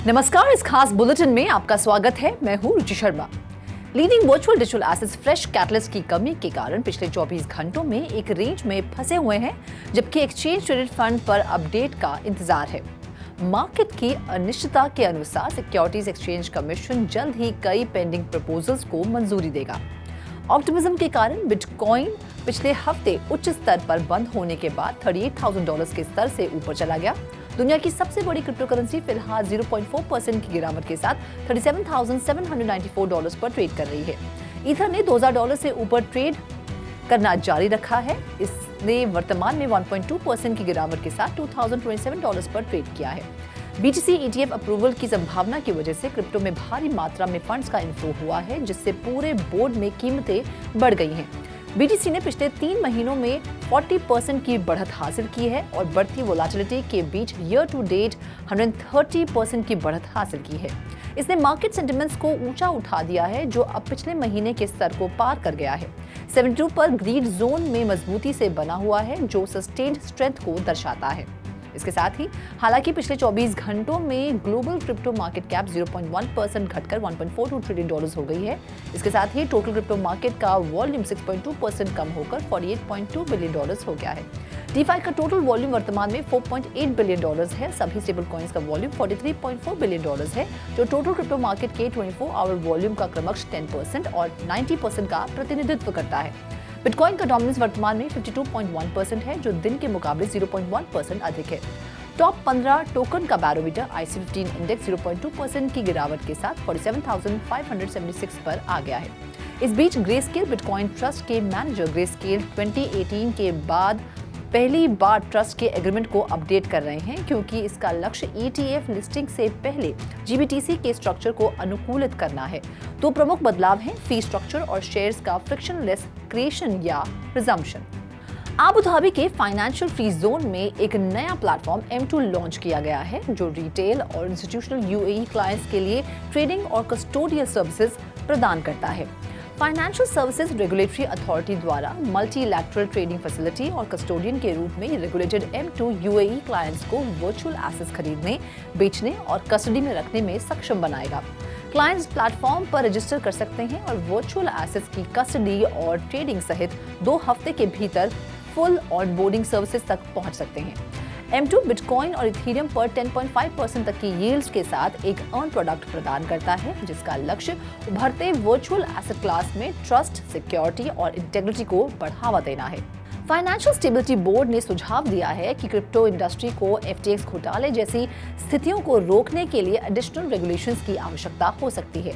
नमस्कार, इस खास बुलेटिन में आपका स्वागत है। मैं हूं Ruchi Sharma. Leading virtual digital assets fresh catalyst की कमी के कारण पिछले 24 घंटों में एक रेंज में फंसे हुए हैं, जबकि एक्सचेंज ट्रेडेड फंड पर अपडेट का इंतजार है। मार्केट की अनिश्चितता के अनुसार सिक्योरिटीज एक्सचेंज कमीशन जल्द ही कई पेंडिंग प्रपोजल्स को मंजूरी देगा। ऑप्टिमिज्म के कारण बिटकॉइन पिछले हफ्ते उच्च स्तर पर बंद होने के बाद $38,000 के स्तर से ऊपर चला गया। दुनिया की सबसे बड़ी क्रिप्टो करेंसी फिलहाल 0.4% की गिरावट के साथ $37,794 पर ट्रेड कर रही है। ईथर ने $2,000 से ऊपर ट्रेड करना जारी रखा है। इसने वर्तमान में 1.2% की गिरावट के साथ $2,027 पर ट्रेड किया है। BTC ETF अप्रूवल की संभावना की वजह से क्रिप्टो में भारी मात्रा में फंड्स का इनफ्लो हुआ है, जिससे पूरे बोर्ड में कीमतें बढ़ गई हैं। BTC ने पिछले 3 महीनों में 40% की बढ़त हासिल की है और बढ़ती वोलेटिलिटी के बीच ईयर टू डेट 130% की बढ़त हासिल की है। इसने मार्केट सेंटिमेंट्स को ऊंचा उठा दिया है, जो अब पिछले महीने के स्तर को पार कर गया है। 72 पर ग्रीड जोन में मजबूती से बना हुआ है, जो सस्टेन्ड स्ट्रेंथ को दर्शाता है। इसके साथ ही हालांकि पिछले 24 घंटों में ग्लोबल क्रिप्टो मार्केट कैप 0.1% घटकर $1.42 ट्रिलियन हो गई है। इसके साथ ही टोटल क्रिप्टो मार्केट का वॉल्यूम 6.2% कम होकर $48.2 बिलियन हो गया है। DeFi का टोटल वॉल्यूम वर्तमान में $4.8 बिलियन है। सभी स्टेबल कॉइन्स का वॉल्यूम $43.4 बिलियन है, जो टोटल क्रिप्टो मार्केट के 24 आवर वॉल्यूम का क्रमशः 10% और 90% का प्रतिनिधित्व करता है। बिटकॉइन का डोमिनेंस वर्तमान में 52.1% है, जो दिन के मुकाबले 0.1% अधिक है। टॉप 15 टोकन का बैरोमीटर IC15 इंडेक्स 0.2% की गिरावट के साथ 47,576 पर आ गया है। इस बीच ग्रेस्केल बिटकॉइन ट्रस्ट के मैनेजर ग्रेस्केल 2018 के बाद पहली बार ट्रस्ट के एग्रीमेंट को अपडेट कर रहे हैं, क्योंकि इसका लक्ष्य ETF लिस्टिंग से पहले GBTC के स्ट्रक्चर को अनुकूलित करना है। दो प्रमुख बदलाव हैं, फी स्ट्रक्चर और शेयर्स का फ्रिक्शनलेस क्रिएशन या प्रिजम्पशन। अबू धाबी के फाइनेंशियल फ्री जोन में एक नया प्लेटफॉर्म M2 लॉन्च किया गया है, जो रिटेल और इंस्टीट्यूशनल UAE क्लाइंट्स के लिए ट्रेडिंग और कस्टोडियल सर्विसेज प्रदान करता है। फाइनेंशियल सर्विसेज रेगुलेटरी अथॉरिटी द्वारा मल्टीलैटरल ट्रेडिंग फैसिलिटी और कस्टोडियन के रूप में रेगुलेटेड M2 UAE क्लाइंट्स को वर्चुअल एसेट्स खरीदने, बेचने और कस्टडी में रखने में सक्षम बनाएगा। क्लाइंट्स प्लेटफॉर्म पर रजिस्टर कर सकते हैं और वर्चुअल एसेट्स की कस्टडी और ट्रेडिंग सहित 2 हफ्ते के भीतर फुल ऑनबोर्डिंग सर्विसेज तक पहुंच सकते हैं। M2 बिटकॉइन और इथेरियम पर 10.5% तक की यील्ड्स के साथ एक अर्न प्रोडक्ट प्रदान करता है, जिसका लक्ष्य उभरते वर्चुअल एसेट क्लास में ट्रस्ट, सिक्योरिटी और इंटेग्रिटी को बढ़ावा देना है। फाइनेंशियल स्टेबिलिटी बोर्ड ने सुझाव दिया है कि क्रिप्टो इंडस्ट्री को FTX घोटाले जैसी स्थितियों को रोकने के लिए एडिशनल रेगुलेशंस की आवश्यकता हो सकती है।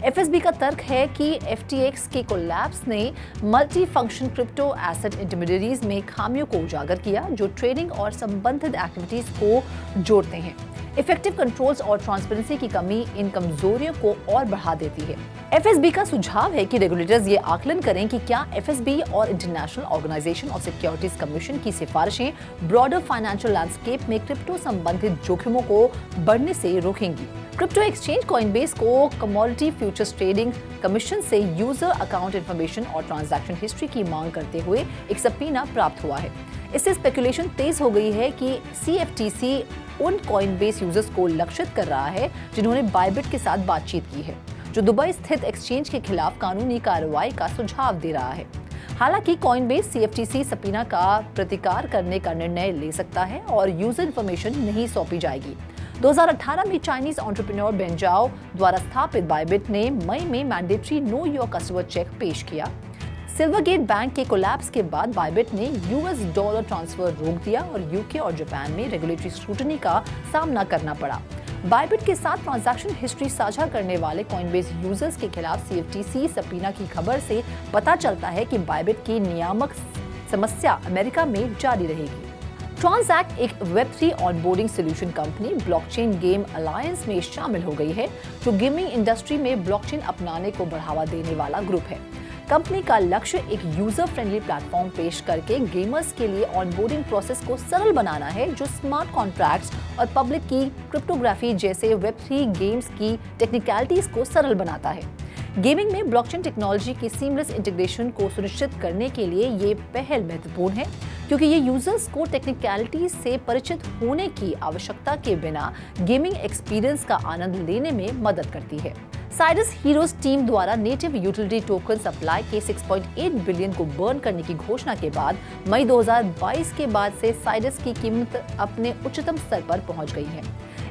FSB का तर्क है कि FTX के कोलैप्स ने multi function crypto asset intermediaries में खामियों को उजागर किया, जो ट्रेडिंग और संबंधित एक्टिविटीज को जोड़ते हैं। इफेक्टिव कंट्रोल्स और ट्रांसपेरेंसी की कमी इन कमजोरियों को और बढ़ा देती है। FSB का सुझाव है कि रेगुलेटर्स ये आकलन करें कि क्या FSB और international organisation of securities commission की सिफारिशें ब्रॉडर फाइनेंशियल लैंडस्केप में क्रिप्टो संबंधित जोखिमों को बढ़ने से रोकेंगी। क्रिप्टो एक्सचेंज कॉइनबेस को कमोडिटी फ्यूचर्स ट्रेडिंग कमीशन से यूजर अकाउंट इंफॉर्मेशन और ट्रांजैक्शन हिस्ट्री की मांग करते हुए एक सबीना प्राप्त हुआ है। इससे स्पेकुलेशन तेज हो गई है कि CFTC उन कॉइनबेस यूजर्स को लक्षित कर रहा है जिन्होंने बायबिट के साथ बातचीत की है, जो दुबई स्थित एक्सचेंज के खिलाफ कानूनी कार्रवाई का सुझाव दे रहा है। हालांकि कॉइनबेस CFTC सबीना का प्रतिकार करने का निर्णय ले सकता है और यूजर इंफॉर्मेशन नहीं सौंपी जाएगी। 2018 में चाइनीज एंटरप्रेन्योर बेंजाओ द्वारा स्थापित बायबिट ने मई में mandatory know your customer check पेश किया। सिल्वरगेट बैंक के कोलैप्स के बाद बायबिट ने US डॉलर ट्रांसफर रोक दिया और UK और जापान में रेगुलेटरी स्क्रूटनी का सामना करना पड़ा। बायबिट के साथ ट्रांजैक्शन हिस्ट्री साझा करने वाले कॉइनबेस यूजर्स के खिलाफ CFTC सबीना की खबर से पता चलता है कि बायबिट की नियामक समस्या अमेरिका में जारी रहेगी। ट्रांजैक्ट एक Web3 onboarding solution company blockchain game alliance में शामिल हो गई है, जो गेमिंग इंडस्ट्री में ब्लॉकचेन अपनाने को बढ़ावा देने वाला ग्रुप है। कंपनी का लक्ष्य एक यूजर फ्रेंडली प्लेटफॉर्म पेश करके गेमर्स के लिए ऑनबोर्डिंग प्रोसेस को सरल बनाना है, जो स्मार्ट कॉन्ट्रैक्ट्स और पब्लिक की क्रिप्टोग्राफी जैसे Web3 गेम्स की टेक्निकलिटीज को सरल बनाता है। गेमिंग में ब्लॉकचेन टेक्नोलॉजी की सीमलेस इंटीग्रेशन को सुनिश्चित करने के लिए ये पहल महत्वपूर्ण है, क्योंकि ये यूजर्स को टेक्निकलिटी से परिचित होने की आवश्यकता के बिना गेमिंग एक्सपीरियंस का आनंद लेने में मदद करती है। साइडस हीरोज टीम द्वारा नेटिव यूटिलिटी टोकन सप्लाई के 6.8 बिलियन को बर्न करने की घोषणा के बाद मई 2022 के बाद से साइडस की कीमत अपने उच्चतम स्तर पर पहुंच गई है।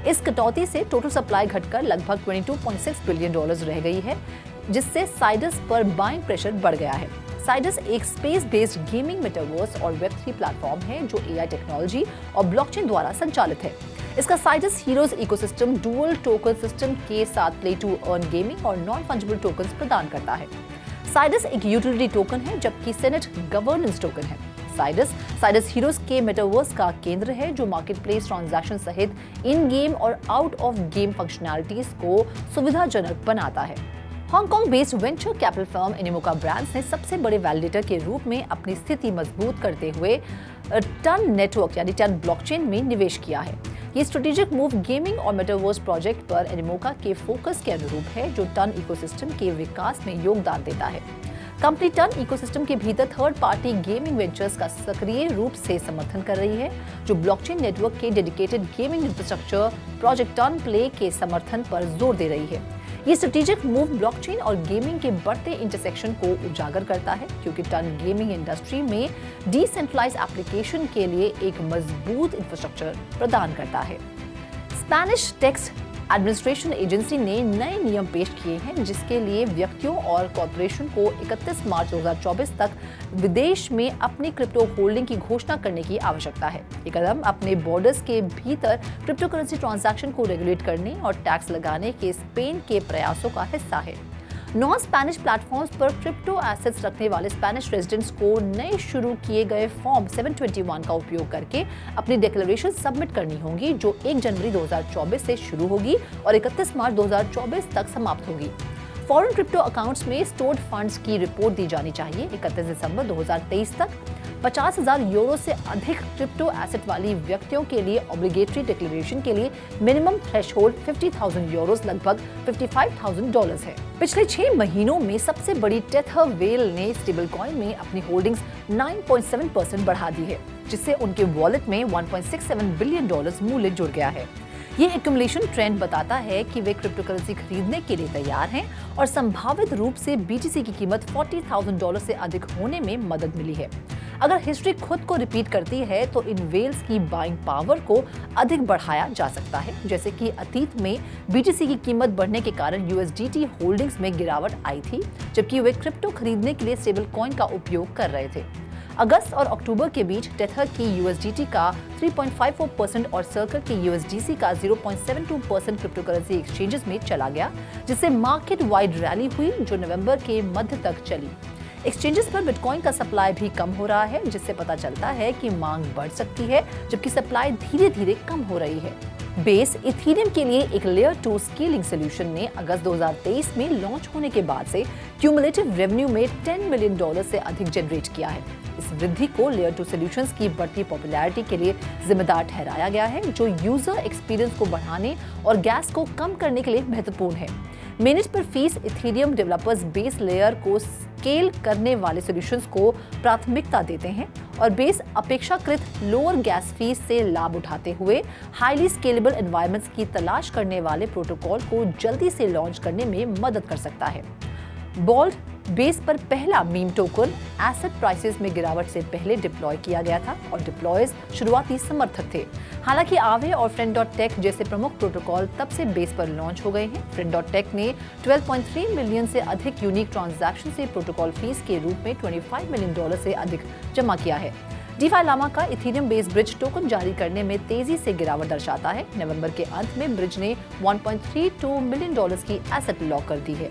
इस कटौती से टोटल सप्लाई घटकर लगभग $22.6 बिलियन रह गई है, जिससे साइडस पर बाइंग प्रेशर बढ़ गया है। साइडस एक स्पेस बेस्ड गेमिंग मेटावर्स और वेब3 प्लेटफॉर्म है जो एआई टेक्नोलॉजी और ब्लॉकचेन द्वारा संचालित है। इसका sides heroes ecosystem dual token system के साथ प्ले टू अर्न गेमिंग और नॉन फंजिबल टोकन्स प्रदान करता है। साइडस एक यूटिलिटी टोकन है, जबकि सेनेट गवर्नेंस टोकन है। साइडस हीरोज के मेटावर्स का केंद्र है, जो मार्केटप्लेस ट्रांजैक्शन सहित इन गेम और आउट ऑफ गेम फंक्शनैलिटीज को सुविधाजनक बनाता है। Hong Kong based venture capital firm Animoca brands ने सबसे बड़े वैलिडेटर के रूप में अपनी स्थिति मजबूत करते हुए टन नेटवर्क यानी टन ब्लॉकचेन में निवेश किया है। ये स्ट्रेटेजिक मूव गेमिंग और मेटावर्स प्रोजेक्ट पर एनिमोका के फोकस के अनुरूप है, जो टन इकोसिस्टम के विकास में योगदान देता है। कंपनी टन इकोसिस्टम के भीतर थर्ड पार्टी गेमिंग वेंचर्स का सक्रिय रूप से समर्थन कर रही है, जो ब्लॉकचेन नेटवर्क के dedicated gaming infrastructure project TON play के समर्थन पर जोर दे रही है। ये स्ट्रेटेजिक मूव ब्लॉकचेन और गेमिंग के बढ़ते इंटरसेक्शन को उजागर करता है, क्योंकि टन गेमिंग इंडस्ट्री में डिसेंट्रलाइज्ड एप्लीकेशन के लिए एक मजबूत इंफ्रास्ट्रक्चर प्रदान करता है। स्पेनिश टैक्स एडमिनिस्ट्रेशन एजेंसी ने नए नियम पेश किए हैं, जिसके लिए व्यक्तियों और कॉर्पोरेशन को 31 मार्च 2024 तक विदेश में अपनी क्रिप्टो होल्डिंग की घोषणा करने की आवश्यकता है। ये कदम अपने बॉर्डर्स के भीतर क्रिप्टो करेंसी ट्रांजैक्शन को रेगुलेट करने और टैक्स लगाने के स्पेन के प्रयासों का हिस्सा है। नॉन स्पेनिश प्लेटफॉर्म्स पर क्रिप्टो एसेट्स रखने वाले स्पेनिश रेजिडेंट्स को नए शुरू किए गए फॉर्म 721 का उपयोग करके अपनी डिक्लेरेशन सबमिट करनी होगी, जो 1 जनवरी 2024 से शुरू होगी और 31 मार्च 2024 तक समाप्त होगी। फॉरेन क्रिप्टो अकाउंट्स में स्टोर्ड फंड्स की रिपोर्ट दी जानी चाहिए। 31 दिसंबर 2023 तक 50,000 यूरो से अधिक क्रिप्टो एसेट वाली व्यक्तियों के लिए ऑब्लिगेटरी डिक्लेरेशन के लिए मिनिमम थ्रेशोल्ड 50,000 यूरोस लगभग $55,000 है। पिछले 6 महीनों में सबसे बड़ी टेथर वेल ने स्टेबल कॉइन में अपनी होल्डिंग्स 9.7% बढ़ा दी है, जिससे उनके वॉलेट में $1.67 बिलियन मूल्य जुड़ गया है। ये एक्यूमुलेशन ट्रेंड बताता है कि वे क्रिप्टो करेंसी खरीदने के लिए तैयार हैं और संभावित रूप से BTC की कीमत $40,000 से अधिक होने में मदद मिली है। अगर हिस्ट्री खुद को रिपीट करती है तो इन वेल्स की बाइंग पावर को अधिक बढ़ाया जा सकता है, जैसे कि अतीत में BTC की कीमत बढ़ने के कारण USDT होल्डिंग्स में गिरावट आई थी, जबकि वे क्रिप्टो खरीदने के लिए स्टेबल कॉइन का उपयोग कर रहे थे। अगस्त और अक्टूबर के बीच टेथर की USDT का 3.54% और सर्कल की USDC का 0.72% क्रिप्टो करेंसी एक्सचेंजेस में चला गया, जिससे मार्केट वाइड रैली हुई जो नवंबर के मध्य तक चली। एक्सचेंजेस पर बिटकॉइन का सप्लाई भी कम हो रहा है, जिससे पता चलता है कि मांग बढ़ सकती है, जबकि सप्लाई धीरे धीरे कम हो रही है। बेस इथेरियम के लिए एक लेयर 2 स्केलिंग सोल्यूशन ने अगस्त 2023 में लॉन्च होने के बाद से क्यूमुलेटिव रेवेन्यू में $10 मिलियन से अधिक जनरेट किया है। इस वृद्धि को लेयर 2 सॉल्यूशंस की बढ़ती पॉपुलैरिटी के लिए जिम्मेदार ठहराया गया है, जो यूजर एक्सपीरियंस को बढ़ाने और गैस को कम करने के लिए महत्वपूर्ण है। मैनेज पर fees Ethereum developers base layer को स्केल करने वाले सॉल्यूशंस को प्राथमिकता देते हैं और बेस अपेक्षाकृत लोअर गैस फीस से लाभ उठाते हुए हाईली स्केलेबल एनवायरनमेंट्स की तलाश करने वाले प्रोटोकॉल को जल्दी से लॉन्च करने में मदद कर सकता है। बॉल्ट बेस पर पहला मीम टोकन एसेट प्राइसेस में गिरावट से पहले डिप्लॉय किया गया था और डिप्लॉयर्स शुरुआती समर्थक थे। हालांकि आवे और फ्रेंड.टेक जैसे प्रमुख प्रोटोकॉल तब से बेस पर लॉन्च हो गए हैं। फ्रेंड.टेक ने 12.3 मिलियन से अधिक यूनिक ट्रांजैक्शन से प्रोटोकॉल फीस के रूप में $25 मिलियन से अधिक जमा किया है। डीफाई लामा का इथेरियम बेस्ड ब्रिज टोकन जारी करने में तेजी से गिरावट दर्शाता है। नवंबर के अंत में ब्रिज ने $1.32 मिलियन की एसेट लॉक कर दी है।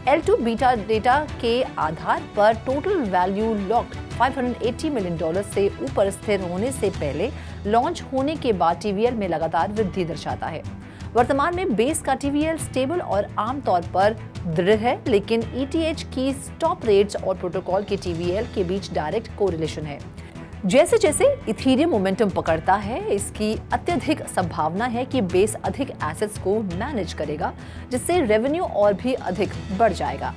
L2 बीटा डेटा के आधार पर टोटल वैल्यू लॉक्ड $580 मिलियन से ऊपर स्थिर होने से पहले लॉन्च होने के बाद TVL में लगातार वृद्धि दर्शाता है। वर्तमान में बेस का TVL स्टेबल और आमतौर पर दृढ़ है, लेकिन ETH की स्टॉप रेट्स और प्रोटोकॉल के TVL के बीच डायरेक्ट कोरिलेशन है। जैसे जैसे इथीरियम मोमेंटम पकड़ता है, इसकी अत्यधिक संभावना है कि बेस अधिक एसेट्स को मैनेज करेगा, जिससे रेवेन्यू और भी अधिक बढ़ जाएगा।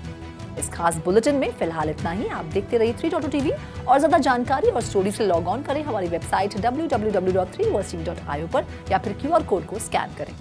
इस खास बुलेटिन में फिलहाल इतना ही। आप देखते रहिए 3.2 टीवी और ज्यादा जानकारी और स्टोरी से लॉग ऑन करें हमारी वेबसाइट www.3tv.io पर या फिर QR कोड को स्कैन करें।